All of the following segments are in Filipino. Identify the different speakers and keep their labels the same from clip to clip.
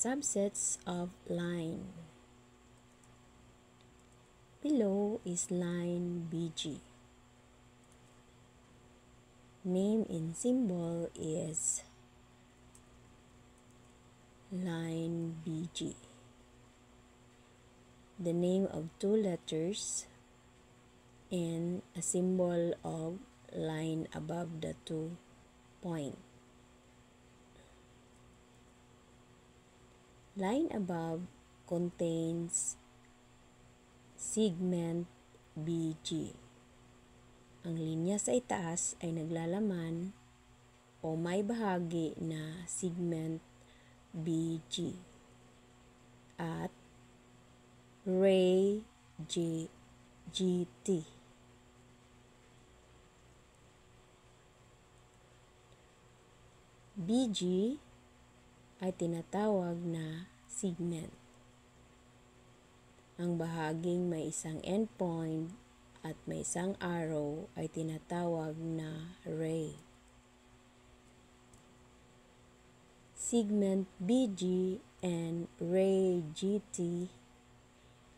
Speaker 1: subsets of line. Below is line BG. Name in symbol is line BG. The name of two letters and a symbol of line above the 2 point. Line above contains segment BG. Ang linya sa itaas ay naglalaman o may bahagi na segment BG at ray GT. BG ay tinatawag na segment. Ang bahaging may isang endpoint at may isang arrow ay tinatawag na ray. Segment BG and ray GT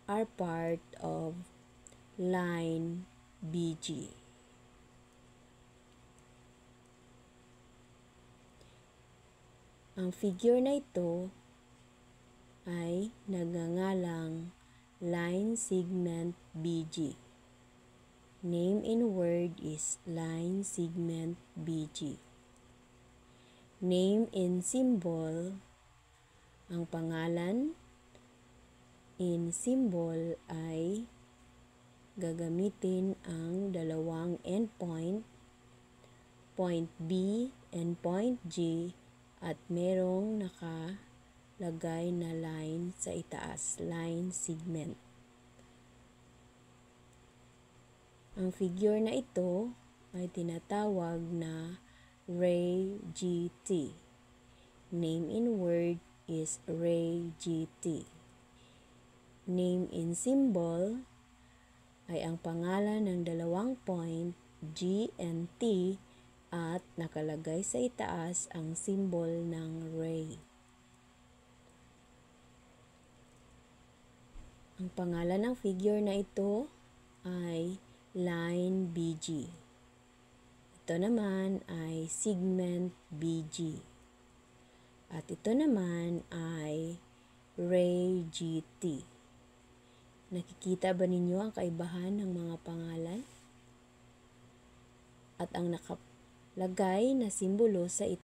Speaker 1: are part of line BG. Ang figure na ito ay nagngangalang line segment BG. Name in word is line segment BG. Name in symbol, ang pangalan in symbol ay gagamitin ang dalawang endpoint, point B and point G, at merong nakalagay na line sa itaas, line segment. Ang figure na ito ay tinatawag na ray GT. Name in word is ray GT. Name in symbol ay ang pangalan ng dalawang point G and T at nakalagay sa itaas ang symbol ng ray. Ang pangalan ng figure na ito ay line BG. Ito naman ay segment BG. At ito naman ay ray GT. Nakikita ba ninyo ang kaibahan ng mga pangalan? At ang nakalagay na simbolo sa ito